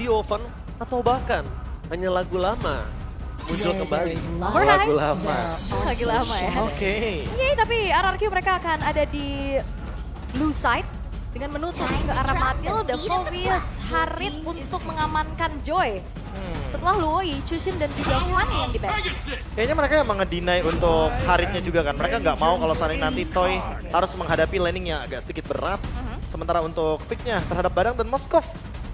di oven, atau bahkan hanya lagu lama muncul kembali. Lagu lama. Lagi lama ya. Oke. Oke, tapi RRQ mereka akan ada di blue side dengan menutup ke arah Matil, The Fovius, Harit untuk mengamankan Joy. Setelah Luoi, Chushim dan juga Fanny yang di back. Kayaknya mereka emang ngedeny untuk Haritnya juga kan. Mereka nggak mau kalau seandainya nanti Toy harus menghadapi laning yang agak sedikit berat. Sementara untuk picknya terhadap Badang dan Moskov,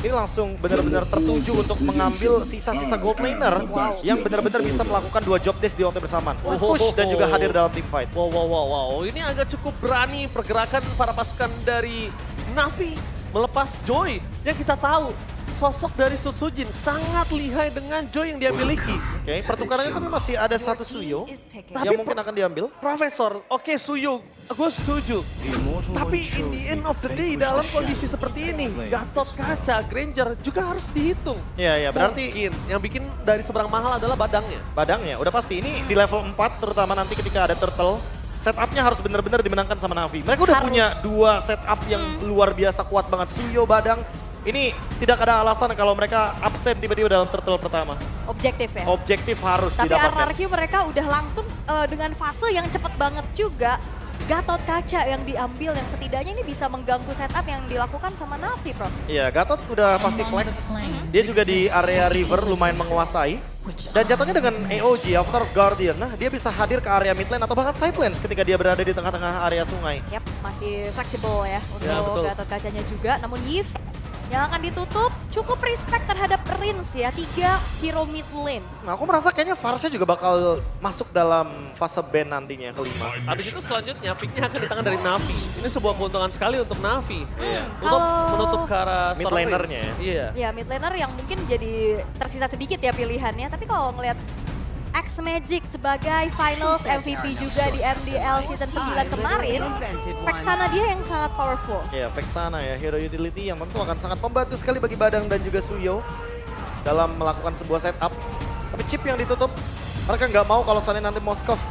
ini langsung benar-benar tertuju untuk mengambil sisa-sisa gold laner yang benar-benar bisa melakukan 2 job desk di waktu bersamaan. Push dan juga hadir dalam team fight. Wow. Ini agak cukup berani pergerakan para pasukan dari Navi melepas Joy yang kita tahu sosok dari Sutsujin sangat lihai dengan Joy yang dia miliki. Oke, pertukarannya tapi masih ada satu Suyo yang mungkin akan diambil. Profesor, oke Suyo, gue setuju. Tapi in the end of the day dalam kondisi seperti ini, Gatot Kaca, Granger juga harus dihitung. Iya, berarti Mungkin yang bikin dari seberang mahal adalah badangnya. Badangnya udah pasti ini di level 4 terutama nanti ketika ada turtle. Setupnya harus benar-benar dimenangkan sama Navi. Mereka udah punya 2 setup yang luar biasa kuat banget. Suyo, Badang. Ini tidak ada alasan kalau mereka absen tiba-tiba dalam turtle pertama. Objektif ya. Objektif harus Tapi didapatkan. RRQ mereka udah langsung dengan fase yang cepet banget juga. Gatot Kaca yang diambil yang setidaknya ini bisa mengganggu setup yang dilakukan sama Navi, Prof. Iya, Gatot udah pasti flex. Dia juga di area river lumayan menguasai. Dan jatuhnya dengan AOG, Avatar of Guardian, nah dia bisa hadir ke area mid lane atau bahkan side lanes ketika dia berada di tengah-tengah area sungai. Yap, masih fleksibel ya Ya, untuk betul. Gatot Kacanya juga. Namun Yves yang akan ditutup cukup respect terhadap Rins ya, 3 hero mid lane. Nah aku merasa kayaknya Varsnya juga bakal masuk dalam fase ban nantinya kelima. Habis itu selanjutnya picknya akan di tangan dari Navi. Ini sebuah keuntungan sekali untuk Navi. Untuk Kalau- menutup ke arah Mid Storm Prince. lanernya ya? Iya. Ya mid laner yang mungkin jadi tersisa sedikit ya pilihannya, tapi kalau ngelihat X Magic sebagai finals MVP juga di MDL season 9 kemarin, Vexana dia yang sangat powerful. Ya, Vexana ya, hero utility yang tentu akan sangat membantu sekali bagi Badang dan juga Suyo dalam melakukan sebuah setup. Tapi chip yang ditutup, mereka nggak mau kalau seandainya nanti Moskov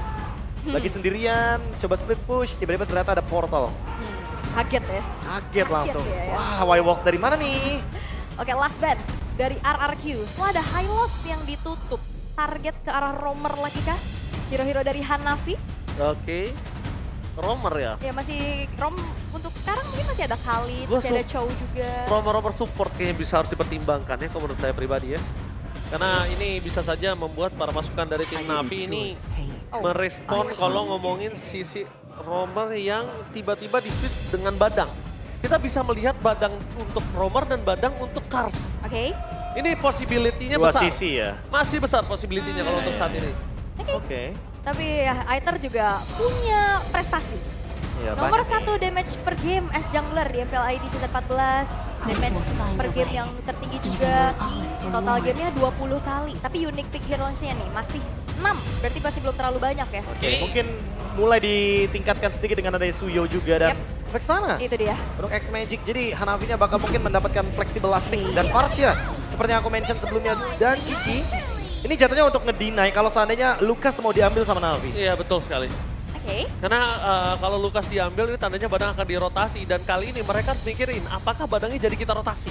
lagi sendirian, coba split push, tiba-tiba ternyata ada portal. Kaget ya. Kaget langsung. ya, ya. Wah, why walk dari mana nih? Oke, last ban dari RRQ. Setelah ada high loss yang ditutup, target ke arah Romer lagi kah? Hero-hero dari Hanafi. Oke. Romer ya. Ya masih untuk sekarang mungkin masih ada Khalid, Gua masih ada Chow juga. Romer support kayaknya bisa harus dipertimbangkan ya kalau menurut saya pribadi ya. Karena ini bisa saja membuat para pasukan dari tim Navi ini merespon kalau ngomongin sisi Romer yang tiba-tiba di-switch dengan Badang. Kita bisa melihat Badang untuk Romer dan Badang untuk Kars. Oke. Ini possibility-nya Dua besar. sisi ya. Masih besar possibility-nya kalau untuk saat ini. Oke. Tapi ya, Aether juga punya prestasi. Ya, Nomor banyak 1 damage per game as jungler di MPL ID season 14. Damage per game yang tertinggi juga. Total gamenya 20 kali. Tapi unique pick heroes-nya nih masih 6. Berarti masih belum terlalu banyak ya. Oke, mungkin mulai ditingkatkan sedikit dengan ada Suyo juga dan Vexana. Itu dia. Untuk X Magic, jadi Hanafinya bakal mungkin mendapatkan flexible aspect dan Varsha. Seperti yang aku mention sebelumnya, dan Cici. Ini jatuhnya untuk ngedeny kalau seandainya Lucas mau diambil sama Navi. Iya betul sekali. Oke. Karena kalau Lukas diambil ini tandanya Badang akan dirotasi. Dan kali ini mereka harus mikirin apakah Badangnya jadi kita rotasi.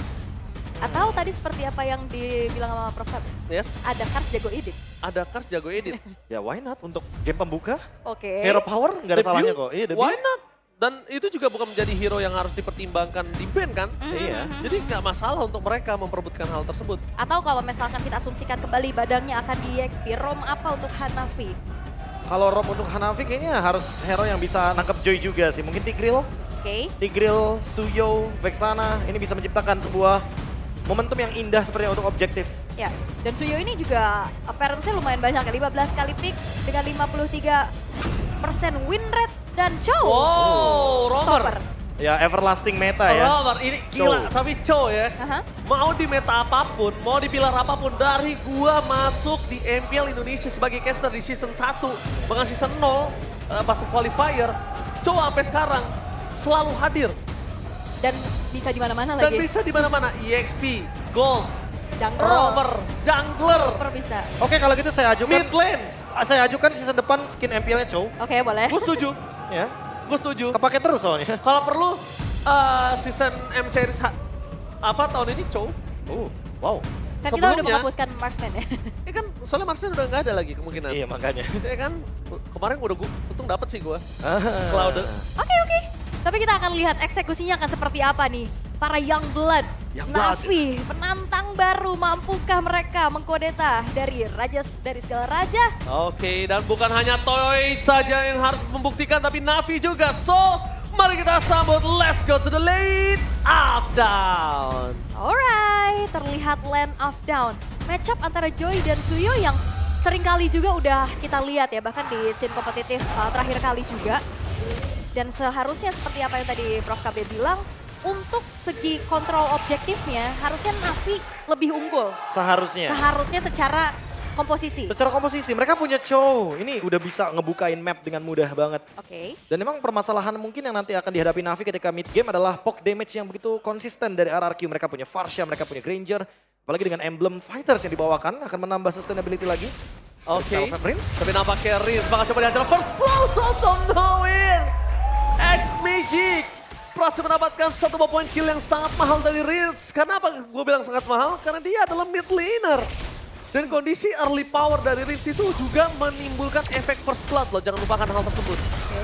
Atau tadi seperti apa yang dibilang sama Prof. Fab, Yes, ada Kars jago edit. ada Kars jago edit. Ya why not, untuk game pembuka, Oke. Hero Power nggak ada salahnya kok. Iya, debut. Why not? Dan itu juga bukan menjadi hero yang harus dipertimbangkan di band kan. Iya. Jadi nggak masalah untuk mereka memperebutkan hal tersebut. Atau kalau misalkan kita asumsikan kembali Badangnya akan di EXP, ROM apa untuk Hanafi? Kalau Rob untuk Hanafi kayaknya harus hero yang bisa nangkep Joy juga sih. Mungkin Tigreal, Oke. Tigreal, Suyo, Vexana. Ini bisa menciptakan sebuah momentum yang indah seperti untuk objektif. Ya, dan Suyo ini juga appearance-nya lumayan banyak ya, 15 kali pick dengan 53% win rate dan Chow. Wow, Romer. Stopper. Ya everlasting meta ya. Romer, ini gila. Chow. Tapi Chow ya, Aha. mau di meta apapun, mau di pilar apapun, dari gua masuk di MPL Indonesia sebagai caster di season 1, bahkan season 0, pas qualifier, Chow sampai sekarang selalu hadir. Dan bisa di mana-mana Dan lagi. bisa di mana-mana, EXP, Gold, Jungler. Romer, Jungler, Super bisa. Oke kalau gitu saya ajukan, mid lane. saya ajukan season depan skin MPL-nya Chow. Oke, boleh. Gue setuju, Ya, gue setuju. kepake terus soalnya. Kalau perlu season M series apa tahun ini Chow? Wow. Kan kita udah Sebelumnya- menghapuskan marksman ya. Ya kan, soalnya Marksman udah nggak ada lagi kemungkinan. Iya makanya. Ya kan, kemarin udah untung dapet sih gue. Ah. Cloud. Oke. Tapi kita akan lihat eksekusinya akan seperti apa nih. Para Youngblood, Youngblood. Na'Vi, penantang baru, mampukah mereka mengkudeta dari segala raja? Oke, dan bukan hanya Toy saja yang harus membuktikan, tapi Na'Vi juga. So, mari kita sambut, let's go to the lane of down. Alright, terlihat Land of Down. Matchup antara Joy dan Suyo yang seringkali juga udah kita lihat ya, bahkan di scene kompetitif terakhir kali juga. Dan seharusnya seperti apa yang tadi Prof KB bilang, untuk segi kontrol objektifnya harusnya Na'Vi lebih unggul. Seharusnya. Seharusnya secara komposisi. Secara komposisi, mereka punya Chow. Ini udah bisa ngebukain map dengan mudah banget. Oke. Dan memang permasalahan mungkin yang nanti akan dihadapi Na'Vi ketika mid game adalah poke damage yang begitu konsisten dari RRQ. Mereka punya Farsha, mereka punya Granger. Apalagi dengan emblem fighters yang dibawakan akan menambah sustainability lagi. Oke, Prince. tapi nampaknya Riz bakal coba dihajar first blow, so no win. X-Magic berhasil mendapatkan satu poin kill yang sangat mahal dari Riz. Kenapa gue bilang sangat mahal? Karena dia adalah mid laner. Dan kondisi early power dari Riz itu juga menimbulkan efek first blood loh, jangan lupakan hal tersebut.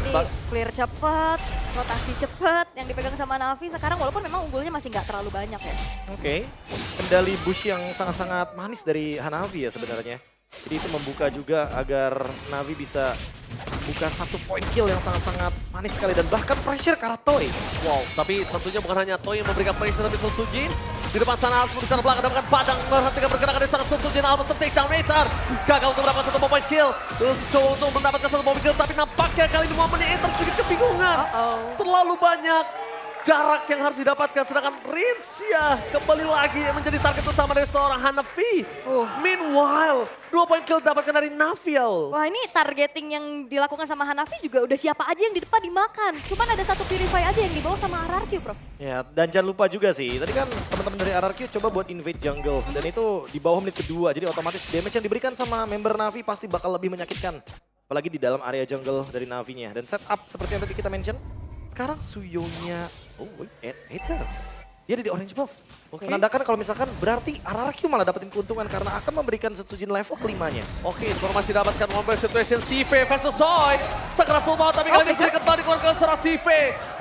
Ini clear cepet, rotasi cepet yang dipegang sama Na'Vi sekarang walaupun memang unggulnya masih nggak terlalu banyak ya. Oke. Kendali bush yang sangat-sangat manis dari Hanavi ya sebenarnya. Jadi itu membuka juga agar Na'Vi bisa buka satu poin kill yang sangat-sangat manis sekali. Dan bahkan pressure ke arah Toy. Wow, tapi tentunya bukan hanya Toy yang memberikan pressure, tapi Sujin di depan sana, di sana belakang mendapatkan padang, memperhatikan pergerakan dari sangat Sujin, Almas take down Razor. Gagal untuk mendapatkan satu poin kill. Terus coba untuk mendapatkan satu poin kill, tapi nampaknya kali ini momennya Enter sedikit kebingungan. Terlalu banyak jarak yang harus didapatkan, sedangkan Rincia kembali lagi menjadi target utama dari seorang Hanafi. Meanwhile, 2 poin kill didapatkan dari Naviel. Wah ini targeting yang dilakukan sama Hanafi juga udah siapa aja yang di depan dimakan. Cuman ada satu Purify aja yang dibawa sama RRQ, Prof. Ya, dan jangan lupa juga sih, tadi kan teman-teman dari RRQ coba buat invade jungle. Dan itu di bawah menit kedua, jadi otomatis damage yang diberikan sama member Na'Vi pasti bakal lebih menyakitkan. Apalagi di dalam area jungle dari Na'Vi-nya. Dan setup seperti yang tadi kita mention, sekarang Suyonya, Hater. Dia ada di orange buff. Menandakan kalau misalkan berarti RRQ malah dapetin keuntungan karena akan memberikan Setsujin level kelimanya. Oke, informasi dapatkan One Situation CV versus Toy. Sekeras mau tapi kali ini sedikit tadi dikeluarkan secara CV.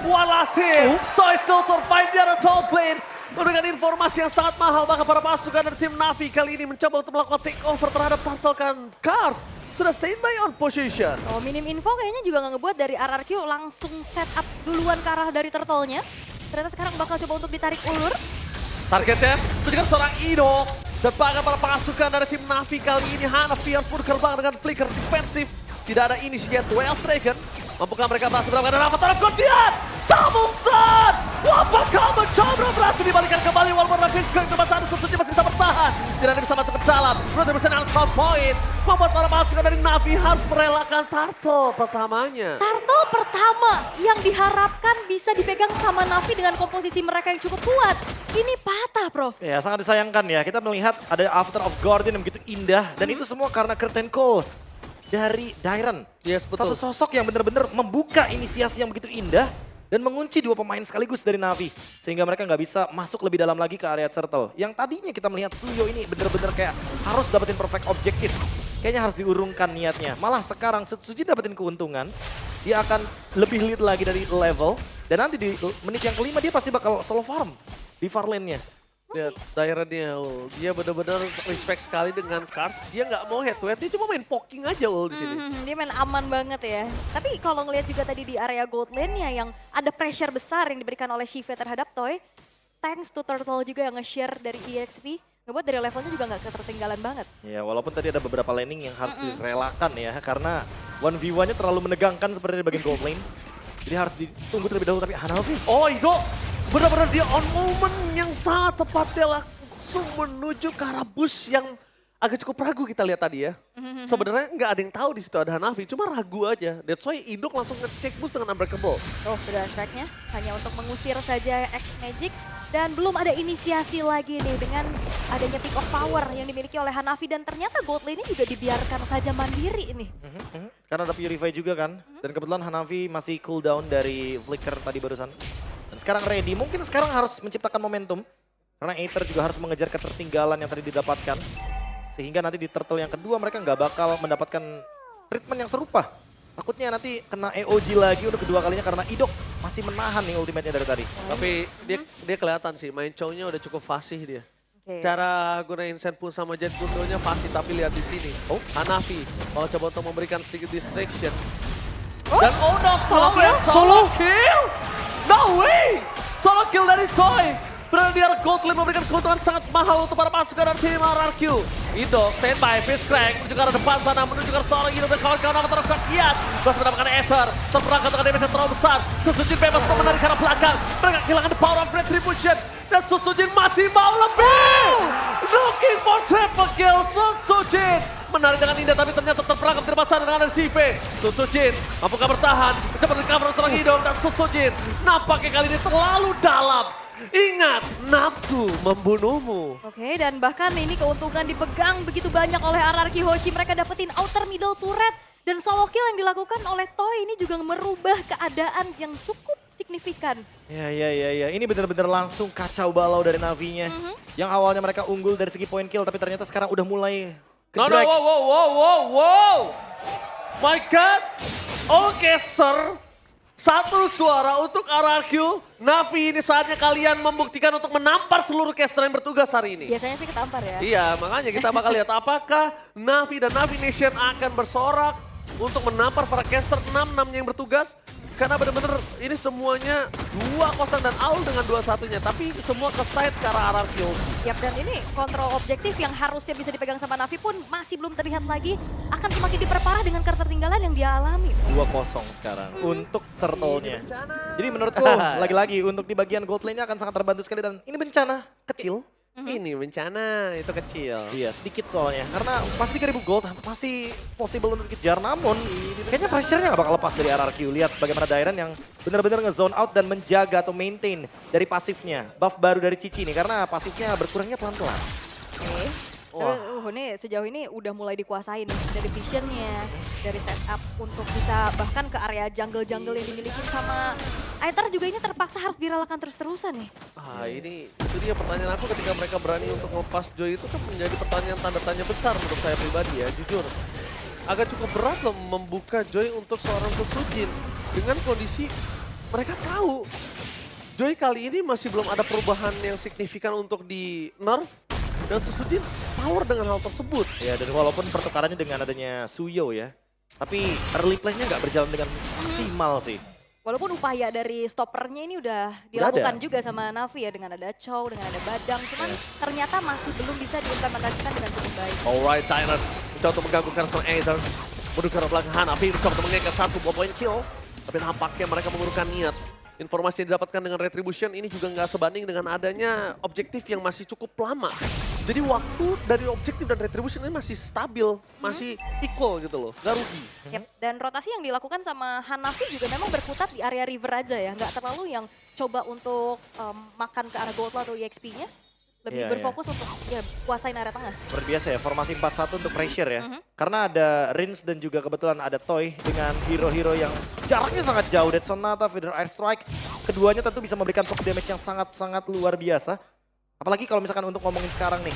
Walhasil, Toy still survive di atas top lane. Memberikan informasi yang sangat mahal bahkan para pasukan dari tim Na'Vi kali ini mencoba untuk melakukan takeover terhadap Turtle Cars. Sudah standby on position. Oh minim info kayaknya juga nggak ngebuat dari RRQ langsung set up duluan ke arah dari turtle-nya. Ternyata sekarang bakal coba untuk ditarik ulur. Targetnya itu juga seorang Ido. Dan bahkan para pasukan dari tim Na'Vi kali ini Hanafi harus gerbang dengan flicker defensif. Tidak ada initiate Well Dragon. Mampukah mereka berhasil mendapatkan apa? Taraf Gordian! Double stun! Apakah mencoba berhasil dibalikan kembali walaupun Raffin sekarang tempat satu Setsujin masih bisa bertahan. Tidak ada bisa masuk ke dalam. Berarti bisa dengan top point. Membuat para pasukan dari Na'Vi harus merelakan turtle pertamanya. Turtle pertama yang diharapkan bisa dipegang sama Na'Vi dengan komposisi mereka yang cukup kuat. Ini patah, Prof. Ya, sangat disayangkan ya. Kita melihat ada After of Guardian yang begitu indah. Dan itu semua karena Curtain Call dari Dairon. Yes, betul. Satu sosok yang benar-benar membuka inisiasi yang begitu indah. Dan mengunci dua pemain sekaligus dari Na'Vi. Sehingga mereka nggak bisa masuk lebih dalam lagi ke area turtle. Yang tadinya kita melihat Suyo ini benar-benar kayak harus dapetin perfect objektif. Kayaknya harus diurungkan niatnya. Malah sekarang Setsujin dapetin keuntungan. Dia akan lebih lead lagi dari level. Dan nanti di menit yang kelima dia pasti bakal solo farm di far lane-nya. Lihat Dairon-nya, dia benar-benar respect sekali dengan Cars. Dia nggak mau head to head, dia cuma main poking aja di sini. Dia main aman banget ya. Tapi kalau ngelihat juga tadi di area gold lane-nya yang ada pressure besar yang diberikan oleh Shive terhadap Toy. Thanks to Turtle juga yang nge-share dari EXP. Ngebuat dari levelnya juga nggak ketertinggalan banget. Ya walaupun tadi ada beberapa laning yang harus direlakan ya. Karena 1v1-nya terlalu menegangkan seperti di bagian gold lane. Jadi harus ditunggu terlebih dahulu, tapi Hanafi. Oh Ido, benar-benar dia on moment yang sangat tepat. Dia langsung menuju ke arah bush yang agak cukup ragu kita lihat tadi ya. Sebenarnya nggak ada yang tahu di situ ada Hanafi, cuma ragu aja. That's why Ido langsung ngecek boost dengan Unbreakable. Oh, udah strike-nya hanya untuk mengusir saja X-Magic. Dan belum ada inisiasi lagi nih dengan adanya peak of power yang dimiliki oleh Hanafi. Dan ternyata gold lane-nya juga dibiarkan saja mandiri ini. Karena ada Purify juga kan. Dan kebetulan Hanafi masih cooldown dari flicker tadi barusan. Dan sekarang ready, mungkin sekarang harus menciptakan momentum. Karena Aether juga harus mengejar ketertinggalan yang tadi didapatkan. Sehingga nanti di turtle yang kedua mereka nggak bakal mendapatkan treatment yang serupa. Takutnya nanti kena EOG lagi untuk kedua kalinya karena Idok masih menahan nih ultimate-nya dari tadi. Tapi dia kelihatan sih, main chow-nya udah cukup fasih dia. Oke. Cara gunain Senpu sama Jet Gundonya fasih, tapi lihat di sini. Oh, Hanafi kalau coba untuk memberikan sedikit distraction. Dan oh no, Solo kill? Solo kill? No way! Solo kill dari Toy. Premier Goldlin memberikan keuntungan sangat mahal untuk para pasukan dari tim RRQ. Ido, standby, face crack, menuju ke arah depan sana, menuju ke arah seorang Ido dan kawan-kawan amat terus kiat. Berhasil mendapatkan Aether, terperangkap dengan damage yang terlalu besar. Susujin bebas untuk menarik ke arah belakang. Mereka kehilangan the power of retribution. Dan Susujin masih mau lebih. Looking for triple kill, Susujin. Menarik dengan indah tapi ternyata terperangkap di depan sana dengan ada CV. Susujin, mampukah bertahan? Mencoba recover seorang Ido dan Susujin. Nampaknya kali ini terlalu dalam. Ingat, nafsu membunuhmu. Oke, dan bahkan ini keuntungan dipegang begitu banyak oleh RRQ Hoshi. Mereka dapetin outer middle turret. Dan solo kill yang dilakukan oleh Toy ini juga merubah keadaan yang cukup signifikan. Ya. Ini benar-benar langsung kacau balau dari Navi-nya. Yang awalnya mereka unggul dari segi point kill, tapi ternyata sekarang udah mulai No, ke-drag. wow. My God. Oke, sir. Satu suara untuk RRQ. Navi, ini saatnya kalian membuktikan untuk menampar seluruh caster yang bertugas hari ini. Biasanya sih ketampar ya. Iya, makanya kita bakal lihat apakah Navi dan Navi Nation akan bersorak untuk menampar para caster 6-6-nya yang bertugas. Karena benar-benar ini semuanya 2-0 dan Aul dengan 2-1-nya. Tapi semua ke side ke arah RRQ. Yap, dan ini kontrol objektif yang harusnya bisa dipegang sama Navi pun masih belum terlihat lagi. Akan semakin diperparah dengan ketertinggalan yang dia alami. 2-0 sekarang untuk turtle-nya. Jadi menurutku lagi-lagi untuk di bagian gold lane-nya akan sangat terbantu sekali dan ini bencana kecil. Ini bencana, itu kecil. Iya sedikit soalnya karena masih 3.000 gold masih possible untuk dikejar namun kayaknya pressure-nya gak bakal lepas dari RRQ. Lihat bagaimana Dairen yang benar-benar nge-zone out dan menjaga atau maintain dari pasifnya. Buff baru dari Cici nih karena pasifnya berkurangnya pelan-pelan. Oke. Wah. Ini sejauh ini udah mulai dikuasain dari visionnya, dari setup untuk bisa bahkan ke area jungle-jungle yang dimiliki sama Aether juga ini terpaksa harus direlakan terus-terusan nih. Ini itu dia pertanyaan aku ketika mereka berani untuk ngepas Joy itu kan menjadi pertanyaan tanda tanya besar menurut saya pribadi ya, jujur. Agak cukup berat loh membuka Joy untuk seorang Susujin dengan kondisi mereka tahu Joy kali ini masih belum ada perubahan yang signifikan untuk di nerf. Dan Susujin power dengan hal tersebut. Ya dan walaupun pertukarannya dengan adanya Suyo ya. Tapi early play-nya nggak berjalan dengan maksimal sih. Walaupun upaya dari stoppernya ini udah dilakukan ada. juga sama Navi ya. Dengan ada Chow, dengan ada Badang. Cuman ternyata masih belum bisa diimplementasikan dengan cukup baik. Alright, Tyler mencoba untuk mengganggukan seorang Aether. Menuju ke arah belakang Hanafi mencoba untuk mengekar 1 point kill. Tapi nampaknya mereka mengurungkan niat. Informasi yang didapatkan dengan Retribution ini juga nggak sebanding dengan adanya objektif yang masih cukup lama. Jadi waktu dari objektif dan Retribution ini masih stabil, masih equal gitu loh, nggak rugi. Yep. Dan rotasi yang dilakukan sama Hanafi juga memang berkutat di area river aja ya. Nggak terlalu yang coba untuk makan ke arah gold atau EXP-nya. Lebih Iya, berfokus untuk ya kuasain area tengah. Luar biasa ya, formasi 4-1 untuk pressure ya. Karena ada Rins dan juga kebetulan ada Toy dengan hero-hero yang jaraknya sangat jauh. Dead Sonata, Feather Air Strike. Keduanya tentu bisa memberikan poke damage yang sangat-sangat luar biasa. Apalagi kalau misalkan untuk ngomongin sekarang nih.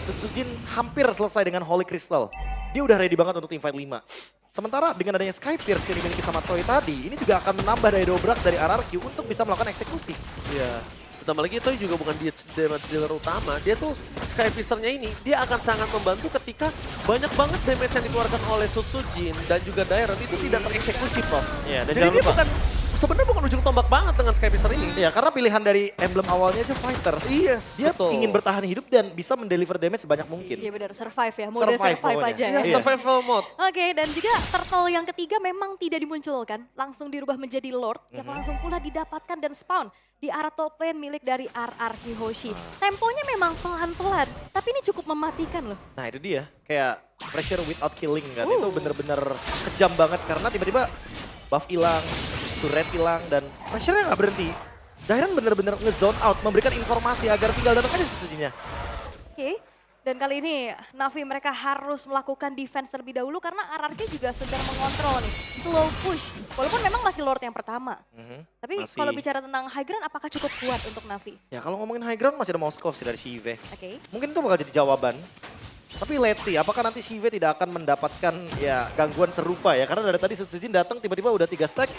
Susujin hampir selesai dengan Holy Crystal. Dia udah ready banget untuk teamfight 5. Sementara dengan adanya Sky Pierce yang dimiliki sama Toy tadi, ini juga akan menambah daya dobrak dari RRQ untuk bisa melakukan eksekusi. Iya. Ditambah lagi itu juga bukan dia damage dealer utama, dia tuh Sky Fisher-nya ini, dia akan sangat membantu ketika banyak banget damage yang dikeluarkan oleh Susujin dan juga Dairen itu tidak tereksekusi, Prof. Iya, dan Jadi jangan dia lupa. sebenarnya bukan ujung tombak banget dengan Sky Fisher ini. Iya, karena pilihan dari emblem awalnya aja Fighters. Yes, Dia betul. ingin bertahan hidup dan bisa mendeliver damage sebanyak mungkin. Iya benar, survive ya. Mode Survive survive pokoknya. aja Iya, ya. Iya. survival mode. Oke, dan juga turtle yang ketiga memang tidak dimunculkan. Langsung dirubah menjadi Lord yang langsung pula didapatkan dan spawn di arah top lane milik dari RRQ Hoshi. Temponya memang pelan-pelan, tapi ini cukup mematikan loh. Nah itu dia, kayak pressure without killing kan. Itu bener-bener kejam banget karena tiba-tiba buff hilang, turret hilang, dan pressure-nya nggak berhenti. Dairen bener-bener nge-zone out, memberikan informasi agar tinggal datang aja Susujinya. Oke, Dan kali ini Navi mereka harus melakukan defense terlebih dahulu karena RRQ juga sedang mengontrol nih. Slow push, walaupun memang masih Lord yang pertama. Tapi Masih. kalau bicara tentang high ground apakah cukup kuat untuk Navi? Ya kalau ngomongin high ground masih ada Moskov sih dari Shive. Oke. Mungkin itu bakal jadi jawaban. Tapi let's see, apakah nanti Shive tidak akan mendapatkan ya gangguan serupa ya. Karena dari tadi Sujin datang tiba-tiba udah 3 stack,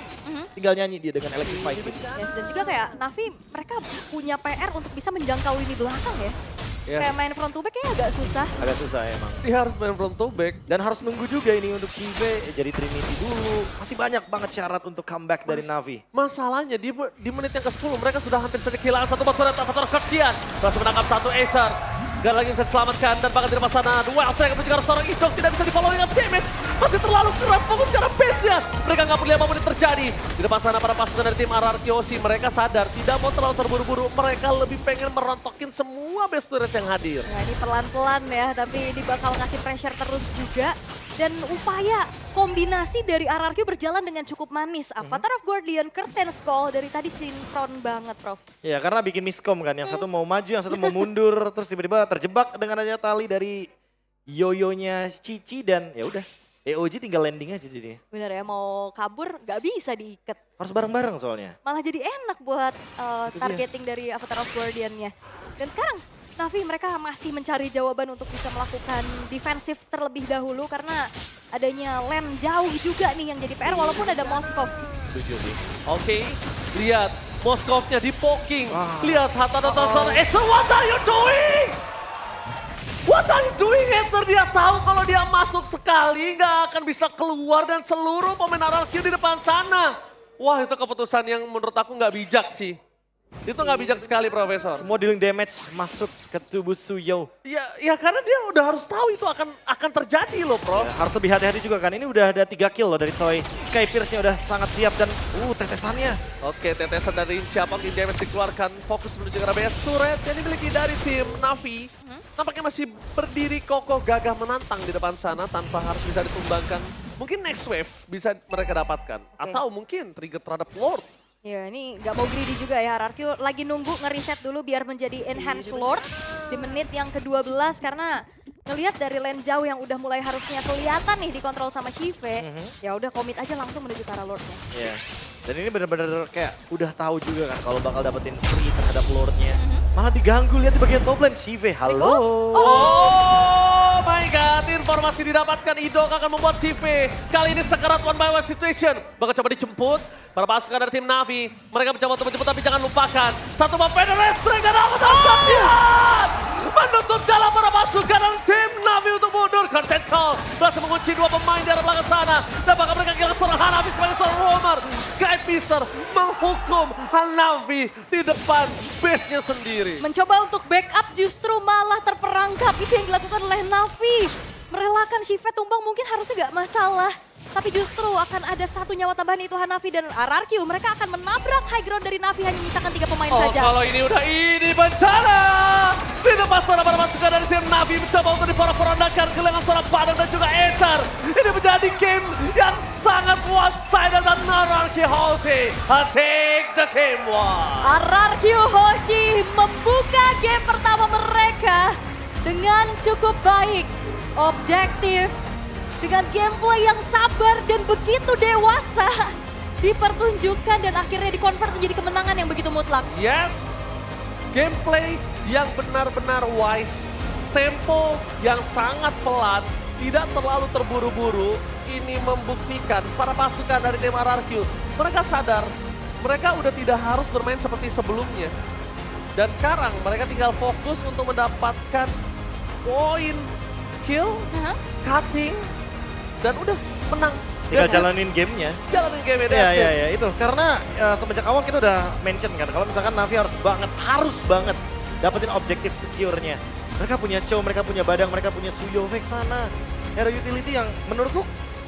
tinggal nyanyi dia dengan Electrify Kids. Yes, dan juga kayak Navi mereka punya PR untuk bisa menjangkau lini belakang ya. Yes. Kayak main front to back kayaknya agak susah. Agak susah emang. Dia harus main front to back. Dan harus nunggu juga ini untuk Shive jadi Trinity dulu. Masih banyak banget syarat untuk comeback dari Navi. Masalahnya di menit yang ke-10 mereka sudah hampir saja kehilangan satu batuan faktor Kertian. Berhasil menangkap satu Aether. Dan lagi bisa diselamatkan dan bahkan di depan sana duel saya juga seorang Idok tidak bisa di-follow dengan damage. Masih terlalu keras fokus karena base-nya. Mereka nggak peduli apapun yang terjadi. Di depan sana para pasukan dari tim RRQ mereka sadar tidak mau terlalu terburu-buru. Mereka lebih pengen merontokin semua base turret yang hadir. Nah ini pelan-pelan ya, tapi ini bakal ngasih pressure terus juga. Dan upaya kombinasi dari RRQ berjalan dengan cukup manis. Avatar of Guardian, Curtain Call dari tadi sinkron banget, Prof. Ya karena bikin miskom kan, yang satu mau maju, yang satu mau mundur. Terus tiba-tiba terjebak dengan adanya tali dari yoyonya Cici dan ya udah. EOG tinggal landing aja jadinya. Bener ya, mau kabur nggak bisa diikat. Harus bareng-bareng soalnya. Malah jadi enak buat Itu dia. targeting dari Avatar of Guardian-nya. Dan sekarang Navi mereka masih mencari jawaban untuk bisa melakukan defensif terlebih dahulu karena adanya lane jauh juga nih yang jadi PR walaupun ada Moskov. Setuju sih. Oke, lihat Moskovnya di poking. Wah. Lihat Hatta dan Tosar. Ether, what are you doing? What are you doing, Ether? Dia tahu kalau dia masuk sekali nggak akan bisa keluar dan seluruh pemain RRQ di depan sana. Wah, itu keputusan yang menurut aku nggak bijak sih. Itu nggak bijak sekali, Profesor. Semua dealing damage masuk ke tubuh Suyo. Ya karena dia udah harus tahu itu akan terjadi loh, Prof. Ya, harus lebih hati-hati juga kan. Ini udah ada 3 kill loh dari Toy. Sky Pierce-nya udah sangat siap dan tetesannya. Oke, tetesan dari siapa yang damage dikeluarkan. Fokus menuju ke arah base turret yang dimiliki dari tim Navi. Nampaknya masih berdiri kokoh gagah menantang di depan sana tanpa harus bisa ditumbangkan. Mungkin next wave bisa mereka dapatkan. Atau mungkin trigger terhadap Lord. Ya ini nggak mau greedy juga ya, RRQ lagi nunggu ngereset dulu biar menjadi Enhanced Lord di menit yang ke-12 karena ngelihat dari lane jauh yang udah mulai harusnya kelihatan nih dikontrol sama Shive, ya udah komit aja langsung menuju ke arah Lordnya. Iya. Dan ini bener-bener kayak udah tahu juga kan kalau bakal dapetin free terhadap Lordnya. Malah diganggu, lihat di bagian top lane. Shive, halo. Oh my god, informasi didapatkan Idok akan membuat CV. Kali ini sekerat one by one situation. Bakal coba dijemput. Para pasukan dari tim Navi. Mereka mencoba untuk menjemput tapi jangan lupakan. Satu bom Vader Restrict dan Avatar Guardian. Menutup jalan para pasukan dari tim Navi untuk mundur. Curtain Call berhasil mengunci dua pemain di arah belakang sana. Dan bakal mereka kehilangan seorang Hanafi sebagai seorang roamer. Sky Pisser menghukum Hanafi di depan base-nya sendiri. Mencoba untuk backup justru malah terperangkap, itu yang dilakukan oleh Navi. Merelakan Shive tumbang mungkin harusnya nggak masalah. Tapi justru akan ada satu nyawa tambahan itu Hanafi dan RRQ. Mereka akan menabrak high ground dari Navi hanya menyisakan 3 pemain saja. Kalau ini udah ini bencana. Di depan sana para pasukan dari tim Navi mencoba untuk diporak-porandakan kehilangan seorang Padang dan juga Aether. Ini menjadi game yang sangat one-sided dan RRQ Hoshi take the game one. RRQ Hoshi membuka game pertama mereka dengan cukup baik. Objektif, dengan gameplay yang sabar dan begitu dewasa dipertunjukkan dan akhirnya dikonvert menjadi kemenangan yang begitu mutlak. Yes, gameplay yang benar-benar wise, tempo yang sangat pelan, tidak terlalu terburu-buru. Ini membuktikan para pasukan dari tim RRQ, mereka sadar mereka udah tidak harus bermain seperti sebelumnya. Dan sekarang mereka tinggal fokus untuk mendapatkan poin, kill, cutting, dan udah menang. Tinggal That's it. jalanin gamenya. Jalanin game Iya, iya, iya, itu. Karena semenjak awal kita udah mention kan, kalau misalkan Navi harus banget dapetin objektif secure-nya. Mereka punya Chow, mereka punya Badang, mereka punya Suyo Vex sana. Hero utility yang menurutku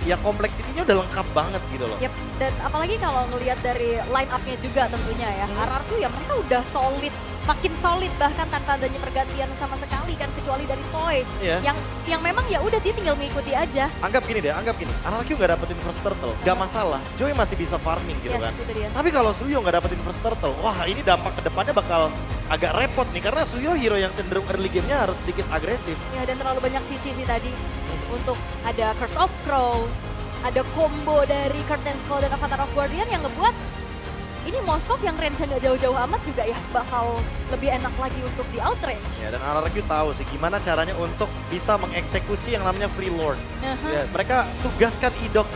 ya kompleksitinya udah lengkap banget gitu loh. Yep, dan apalagi kalau ngelihat dari line up-nya juga tentunya ya. RRQ ya mereka udah solid, makin solid bahkan tanpa adanya pergantian sama sekali kan kecuali dari Toy. Iya. Yang memang ya udah dia tinggal mengikuti aja. Anggap gini deh, RRQ nggak dapetin first turtle, nggak masalah. Joy masih bisa farming gitu Yes, kan. itu dia. Tapi kalau Suyo nggak dapetin first turtle, wah ini dampak ke depannya bakal agak repot nih karena Suyo hero yang cenderung early game-nya harus sedikit agresif. Ya dan terlalu banyak sisi sih tadi. Untuk ada Curse of Crow, ada combo dari Curtain Skull dan Avatar of Guardian yang ngebuat ini Moskov yang range-nya nggak jauh-jauh amat juga ya bakal lebih enak lagi untuk di outrange. Ya, dan RRQ tahu sih gimana caranya untuk bisa mengeksekusi yang namanya Free Lord. Yes. Mereka tugaskan Idok.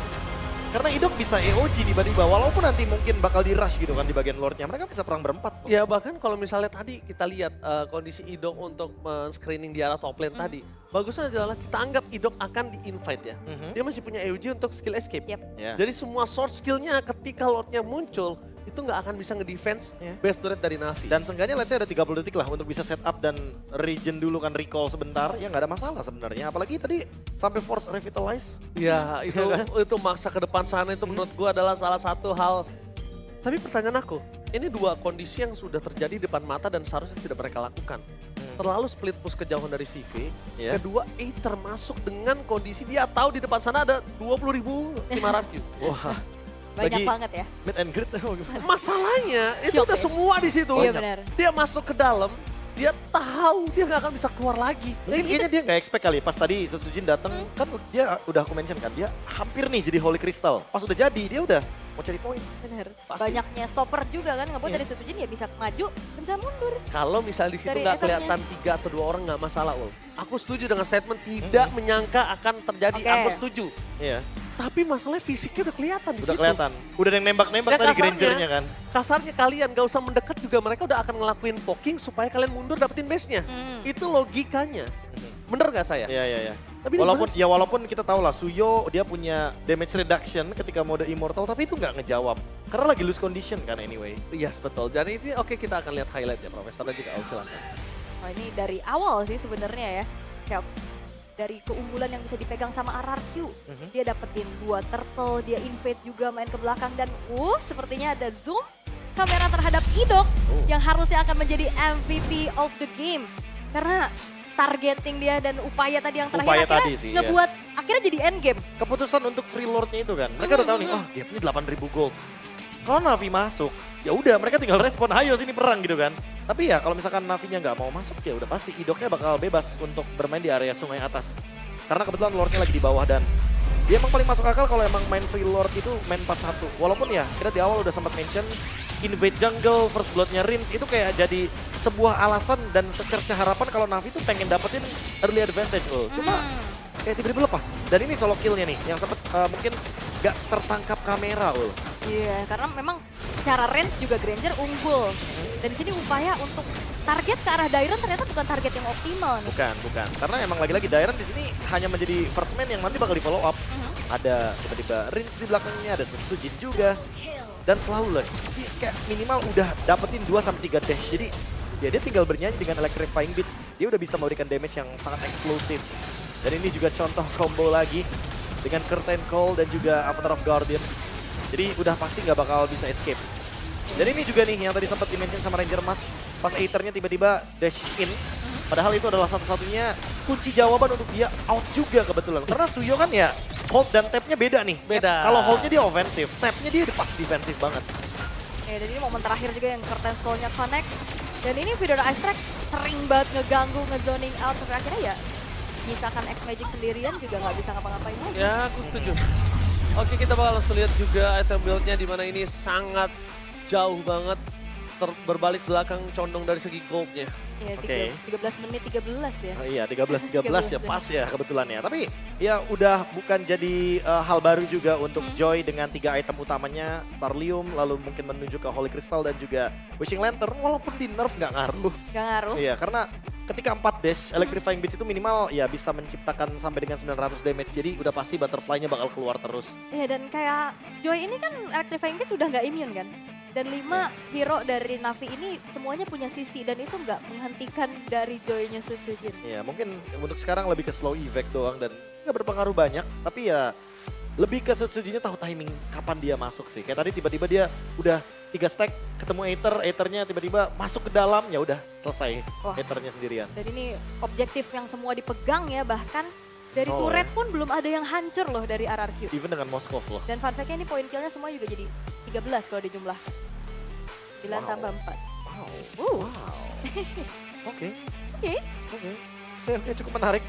Karena Idok bisa EOG tiba-tiba, walaupun nanti mungkin bakal di rush gitu kan di bagian Lordnya. Mereka bisa perang berempat. Ya bahkan kalau misalnya tadi kita lihat kondisi Idok untuk screening di arah top lane tadi. Bagusnya adalah kita anggap Idok akan di-invite ya. Dia masih punya EOG untuk skill escape. Yep. Ya. Jadi semua source skillnya ketika Lordnya muncul, itu nggak akan bisa ngedefense best turret dari Na'Vi. Dan seenggaknya let's say ada 30 detik lah untuk bisa setup dan regen dulu kan recall sebentar. Ya nggak ada masalah sebenarnya. Apalagi tadi sampai force revitalize. Ya itu maksa ke depan sana itu menurut gua adalah salah satu hal. Tapi pertanyaan aku, ini dua kondisi yang sudah terjadi di depan mata dan seharusnya tidak mereka lakukan. Terlalu split push kejauhan dari CV. Ya. Kedua, termasuk dengan kondisi dia tahu di depan sana ada 20.500. Wah. Banyak Lagi banget ya. Meet and greet. Masalahnya itu Shock udah ya? semua di situ. Iya benar. Dia masuk ke dalam, dia tahu dia nggak akan bisa keluar lagi. Mungkin kayaknya dia nggak expect kali pas tadi Sutsujin datang kan dia udah aku mention kan dia hampir nih jadi Holy Crystal. Pas udah jadi dia udah mau cari poin. Bener. Pasti. Banyaknya stopper juga kan ngebuat Iya. dari Sutujin ya bisa maju, bisa mundur. Kalau misal di situ Dari nggak eternya. kelihatan 3 atau 2 orang nggak masalah, Ul. Aku setuju dengan statement tidak menyangka akan terjadi. Oke. Aku setuju. Iya, Tapi masalahnya fisiknya udah kelihatan di udah situ. kelihatan. Udah ada yang nembak-nembak Ya, tadi kasarnya. Grangernya kan. Kasarnya kalian gak usah mendekat juga mereka udah akan ngelakuin poking supaya kalian mundur dapetin base-nya. Itu logikanya. Bener gak saya? Iya, iya, iya. Tapi Walaupun kita tahu lah Suyo dia punya damage reduction ketika mode immortal tapi itu nggak ngejawab. Karena lagi lose condition kan anyway. Yes, betul. Dan itu oke kita akan lihat highlight ya Profesor dan juga Aus silahkan. Oh ini dari awal sih sebenarnya ya. Kayak dari keunggulan yang bisa dipegang sama RRQ. Dia dapetin 2 turtle, dia invade juga main ke belakang dan sepertinya ada zoom kamera terhadap Idok yang harusnya akan menjadi MVP of the game. Karena targeting dia dan upaya tadi yang terakhir Upaya akhirnya tadi sih, ya. ngebuat akhirnya jadi end game. Keputusan untuk free lordnya itu kan. Mereka udah tahu nih, oh gapnya 8.000 gold. Kalau Na'Vi masuk, ya udah mereka tinggal respon, ayo sini perang gitu kan. Tapi ya kalau misalkan Na'Vi-nya nggak mau masuk ya udah pasti Idoknya bakal bebas untuk bermain di area sungai atas. Karena kebetulan lordnya lagi di bawah dan dia emang paling masuk akal kalau emang main free lord itu main 4-1. Walaupun ya kita di awal udah sempat mention invade jungle, first bloodnya Rims itu kayak jadi sebuah alasan dan secerca harapan kalau Na'Vi tuh pengen dapetin early advantage. Cuma kayak tiba-tiba lepas. Dan ini solo killnya nih yang sempet mungkin gak tertangkap kamera. Iya, karena memang secara range juga Granger unggul. Dan di sini upaya untuk target ke arah Dairon ternyata bukan target yang optimal nih. Bukan. Karena emang lagi-lagi Dairon di sini hanya menjadi first man yang nanti bakal di follow up. Ada tiba-tiba Rins di belakangnya, ada Sutsujin juga. Dan selalu lah, dia kayak minimal udah dapetin 2-3 dash. Jadi ya dia tinggal bernyanyi dengan electrifying beats. Dia udah bisa memberikan damage yang sangat eksplosif. Dan ini juga contoh combo lagi dengan Curtain Call dan juga Avatar of Guardian. Jadi udah pasti nggak bakal bisa escape. Dan ini juga nih yang tadi sempat dimention sama Ranger Mas. Pas Aethernya tiba-tiba dash in. Padahal itu adalah satu-satunya kunci jawaban untuk dia out juga kebetulan. Karena Suyo kan ya hold dan tap-nya beda nih. Beda. Kalau holdnya dia ofensif, tap-nya dia pas defensif banget. Ya, dan ini momen terakhir juga yang Curtain Skull-nya connect. Dan ini Vidora Ice Track sering banget ngeganggu, ngezoning out. Sampai akhirnya ya misalkan X-Magic sendirian juga nggak bisa ngapa-ngapain lagi. Ya, aku setuju. Oke, kita bakal langsung lihat juga item build-nya di mana ini sangat jauh banget berbalik belakang condong dari segi gold-nya. Ya, Oke. 13 menit 13 ya. Oh iya, 13-13 ya pas ya kebetulan ya. Tapi ya udah bukan jadi hal baru juga untuk Joy dengan 3 item utamanya. Starlium, lalu mungkin menuju ke Holy Crystal dan juga Wishing Lantern. Walaupun di nerf nggak ngaruh. Gak ngaruh. Iya, karena ketika 4 dash, Electrifying Beats itu minimal ya bisa menciptakan sampai dengan 900 damage. Jadi udah pasti butterfly-nya bakal keluar terus. Iya, dan kayak Joy ini kan Electrifying Kids sudah nggak immune kan. Dan 5 hero dari Na'Vi ini semuanya punya sisi dan itu nggak menghentikan dari Joy-nya Sutsujin. Ya mungkin untuk sekarang lebih ke slow effect doang dan nggak berpengaruh banyak. Tapi ya lebih ke Sutsujinnya tahu timing kapan dia masuk sih. Kayak tadi tiba-tiba dia udah 3 stack ketemu Aethernya tiba-tiba masuk ke dalam ya udah selesai Wah. Aethernya sendirian. Dan ini objektif yang semua dipegang ya, bahkan dari Oh, turret ya. pun belum ada yang hancur loh dari RRQ. Even dengan Moskov loh. Dan fun fact-nya ini poin kill-nya semua juga jadi 13 kalau dijumlah. 9 Wow. tambah 4. Wow. Oke. Oke, cukup menarik.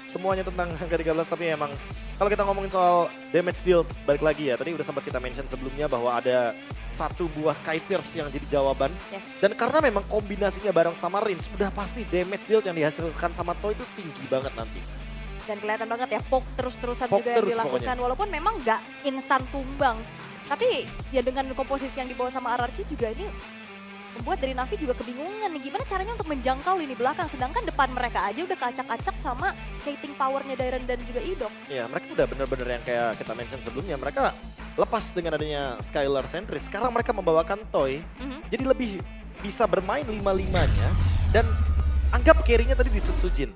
Semuanya tentang angka 13, tapi emang kalau kita ngomongin soal damage deal, balik lagi ya. Tadi udah sempat kita mention sebelumnya bahwa ada satu buah Sky Pierce yang jadi jawaban. Yes. Dan karena memang kombinasinya bareng sama Rin, sudah pasti damage deal yang dihasilkan sama Toy itu tinggi banget nanti. Dan kelihatan banget ya, poke terus-terusan Poke juga yang terus dilakukan. pokoknya. Walaupun memang nggak instan tumbang. Tapi ya dengan komposisi yang dibawa sama RRQ juga ini membuat dari Navi juga kebingungan nih. Gimana caranya untuk menjangkau lini belakang. Sedangkan depan mereka aja udah keacak-acak sama skating powernya Dairon dan juga Idok. Ya, mereka udah bener-bener yang kayak kita mention sebelumnya. Mereka lepas dengan adanya Skylar Sentry. Sekarang mereka membawakan Toy. Jadi lebih bisa bermain 5-5-nya. Dan anggap carry-nya tadi di Sujin.